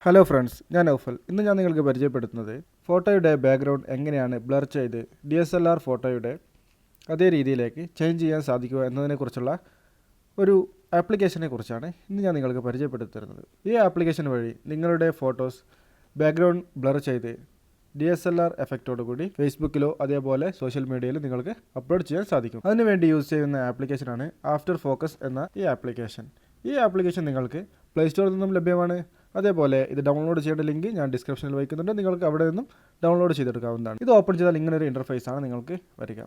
Hello friends, ഞാൻ ഔഫൽ. ഇന്ന് ഞാൻ നിങ്ങൾക്ക് പരിചയപ്പെടുത്തുന്നത് ഫോട്ടോയുടെ ബാക്ക്ഗ്രൗണ്ട് എങ്ങനെയാണ് ബ്ലർ ചെയ്ത് DSLR ഫോട്ടോയുടെ അതേ രീതിയിലേക്ക് ചേഞ്ച് ചെയ്യാൻ സാധിക്കുക എന്നതിനെക്കുറിച്ചുള്ള ഒരു ആപ്ലിക്കേഷനെ കുറിച്ചാണ് ഇന്ന് ഞാൻ നിങ്ങൾക്ക് പരിചയപ്പെടുത്തി തരുന്നത്. ഈ ആപ്ലിക്കേഷൻ വഴി നിങ്ങളുടെ ഫോട്ടോസ് ബാക്ക്ഗ്രൗണ്ട് ബ്ലർ ചെയ്ത് DSLR എഫക്റ്റോടുകൂടി ഫേസ്ബുക്കിലോ അതേപോലെ സോഷ്യൽ മീഡിയയിലോ നിങ്ങൾക്ക് അപ്ലോഡ് ചെയ്യാൻ സാധിക്കും. അതിനുവേണ്ടി യൂസ് ചെയ്യുന്ന ആപ്ലിക്കേഷനാണ് ആഫ്റ്റർ ഫോക്കസ് എന്ന ഈ ആപ്ലിക്കേഷൻ. ഈ ആപ്ലിക്കേഷൻ നിങ്ങൾക്ക് പ്ലേ സ്റ്റോറിൽ നിന്നും ലഭ്യമാണ്. അതേപോലെ ഇത് ഡൗൺലോഡ് ചെയ്യേണ്ട ലിങ്ക് ഞാൻ ഡിസ്ക്രിപ്ഷനിൽ വയ്ക്കുന്നുണ്ട്. നിങ്ങൾക്ക് അവിടെ നിന്നും ഡൗൺലോഡ് ചെയ്തെടുക്കാവുന്നതാണ്. ഇത് ഓപ്പൺ ചെയ്താൽ ഇങ്ങനെ ഒരു ഇൻ്റർഫേസ് ആണ് നിങ്ങൾക്ക് വരിക.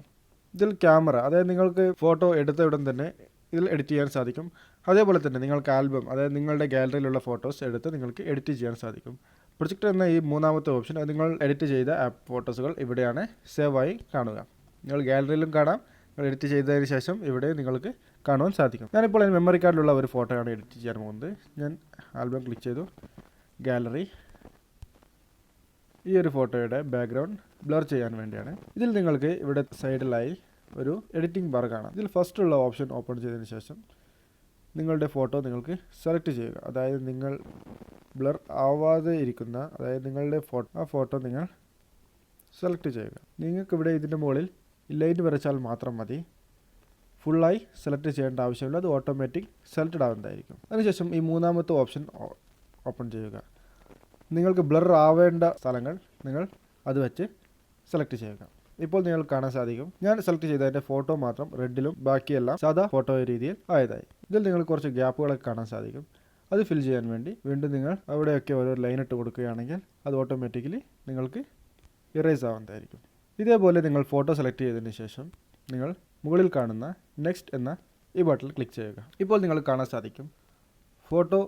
ഇതിൽ ക്യാമറ, അതായത് നിങ്ങൾക്ക് ഫോട്ടോ എടുത്ത ഉടൻ തന്നെ ഇതിൽ എഡിറ്റ് ചെയ്യാൻ സാധിക്കും. അതേപോലെ തന്നെ നിങ്ങൾക്ക് ആൽബം, അതായത് നിങ്ങളുടെ ഗാലറിയിലുള്ള ഫോട്ടോസ് എടുത്ത് നിങ്ങൾക്ക് എഡിറ്റ് ചെയ്യാൻ സാധിക്കും. പ്രൊജക്ടർ എന്ന ഈ മൂന്നാമത്തെ ഓപ്ഷൻ, അത് നിങ്ങൾ എഡിറ്റ് ചെയ്ത ഫോട്ടോസുകൾ ഇവിടെയാണ് സേവ് ആയി കാണുക. നിങ്ങൾ ഗാലറിയിലും കാണാം. നിങ്ങൾ എഡിറ്റ് ചെയ്തതിന് ശേഷം ഇവിടെ നിങ്ങൾക്ക് കാണുവാൻ സാധിക്കും. ഞാനിപ്പോൾ മെമ്മറി കാർഡിലുള്ള ഒരു ഫോട്ടോയാണ് എഡിറ്റ് ചെയ്യാൻ പോകുന്നത്. ഞാൻ ആൽബം ക്ലിക്ക് ചെയ്തു, ഗാലറി. ഈ ഒരു ഫോട്ടോയുടെ ബാക്ക്ഗ്രൗണ്ട് ബ്ലർ ചെയ്യാൻ വേണ്ടിയാണ്. ഇതിൽ നിങ്ങൾക്ക് ഇവിടെ സൈഡിലായി ഒരു എഡിറ്റിംഗ് ബാർ കാണാം. ഇതിൽ ഫസ്റ്റ് ഉള്ള ഓപ്ഷൻ ഓപ്പൺ ചെയ്തതിന് ശേഷം നിങ്ങളുടെ ഫോട്ടോ നിങ്ങൾക്ക് സെലക്ട് ചെയ്യുക. അതായത് നിങ്ങൾ ബ്ലർ ആവാതെ ഇരിക്കുന്ന, അതായത് നിങ്ങളുടെ ഫോട്ടോ നിങ്ങൾ സെലക്ട് ചെയ്യുക. നിങ്ങൾക്കിവിടെ ഇതിൻ്റെ മുകളിൽ ലൈൻ വരച്ചാൽ മാത്രം മതി. ഫുള്ളായി സെലക്ട് ചെയ്യേണ്ട ആവശ്യമില്ല. അത് ഓട്ടോമാറ്റിക് സെലക്റ്റഡ് ആവുന്നതായിരിക്കും. അതിനുശേഷം ഈ മൂന്നാമത്തെ ഓപ്ഷൻ ഓപ്പൺ ചെയ്യുക. നിങ്ങൾക്ക് ബ്ലർ ആവേണ്ട സ്ഥലങ്ങൾ നിങ്ങൾ അത് വെച്ച് സെലക്ട് ചെയ്യുക. ഇപ്പോൾ നിങ്ങൾക്ക് കാണാൻ സാധിക്കും, ഞാൻ സെലക്ട് ചെയ്തതിൻ്റെ ഫോട്ടോ മാത്രം റെഡിലും ബാക്കിയെല്ലാം സാധാ ഫോട്ടോ രീതിയിൽ ആയതായി. ഇതിൽ നിങ്ങൾ കുറച്ച് ഗ്യാപ്പുകളൊക്കെ കാണാൻ സാധിക്കും. അത് ഫിൽ ചെയ്യാൻ വേണ്ടി വീണ്ടും നിങ്ങൾ അവിടെയൊക്കെ ഓരോ ലൈൻ ഇട്ട് കൊടുക്കുകയാണെങ്കിൽ അത് ഓട്ടോമാറ്റിക്കലി നിങ്ങൾക്ക് ഇറേസ് ആവുന്നതായിരിക്കും. ഇതേപോലെ നിങ്ങൾ ഫോട്ടോ സെലക്ട് ചെയ്തതിന് ശേഷം നിങ്ങൾ മുകളിൽ കാണുന്ന നെക്സ്റ്റ് എന്ന ഈ ബട്ടണിൽ ക്ലിക്ക് ചെയ്യുക. ഇപ്പോൾ നിങ്ങൾക്ക് കാണാൻ സാധിക്കും ഫോട്ടോ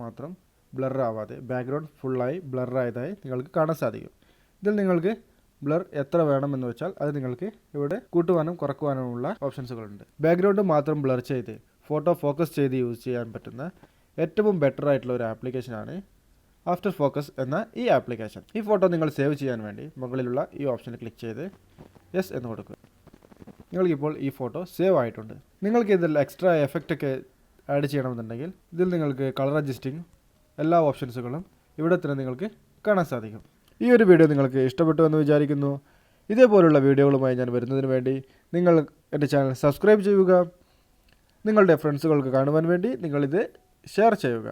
മാത്രം ബ്ലർ ആവാതെ ബാക്ക്ഗ്രൗണ്ട് ഫുള്ളായി ബ്ലർ ആയതായി നിങ്ങൾക്ക് കാണാൻ സാധിക്കും. ഇതിൽ നിങ്ങൾക്ക് ബ്ലർ എത്ര വേണമെന്ന് വെച്ചാൽ അത് നിങ്ങൾക്ക് ഇവിടെ കൂട്ടുവാനും കുറക്കുവാനുമുള്ള ഓപ്ഷൻസുകളുണ്ട്. ബാക്ക്ഗ്രൗണ്ട് മാത്രം ബ്ലർ ചെയ്ത് ഫോട്ടോ ഫോക്കസ് ചെയ്ത് യൂസ് ചെയ്യാൻ പറ്റുന്ന ഏറ്റവും ബെറ്റർ ആയിട്ടുള്ള ഒരു ആപ്ലിക്കേഷനാണ് ആഫ്റ്റർ ഫോക്കസ് എന്ന ഈ ആപ്ലിക്കേഷൻ. ഈ ഫോട്ടോ നിങ്ങൾ സേവ് ചെയ്യാൻ വേണ്ടി മുകളിലുള്ള ഈ ഓപ്ഷനിൽ ക്ലിക്ക് ചെയ്ത് യെസ് എന്ന് കൊടുക്കുക. നിങ്ങൾക്കിപ്പോൾ ഈ ഫോട്ടോ സേവ് ആയിട്ടുണ്ട്. നിങ്ങൾക്ക് ഇതിൽ എക്സ്ട്രാ എഫക്റ്റൊക്കെ ആഡ് ചെയ്യണമെന്നുണ്ടെങ്കിൽ ഇതിൽ നിങ്ങൾക്ക് കളർ അഡ്ജസ്റ്റിംഗ് എല്ലാ ഓപ്ഷൻസുകളും ഇവിടെ തന്നെ നിങ്ങൾക്ക് കാണാൻ സാധിക്കും. ഈ ഒരു വീഡിയോ നിങ്ങൾക്ക് ഇഷ്ടപ്പെട്ടു എന്ന് വിചാരിക്കുന്നു. ഇതേപോലുള്ള വീഡിയോകളുമായി ഞാൻ വരുന്നതിന് വേണ്ടി നിങ്ങൾ എൻ്റെ ചാനൽ സബ്സ്ക്രൈബ് ചെയ്യുക. നിങ്ങളുടെ ഫ്രണ്ട്സുകൾക്ക് കാണുവാൻ വേണ്ടി നിങ്ങളിത് ഷെയർ ചെയ്യുക.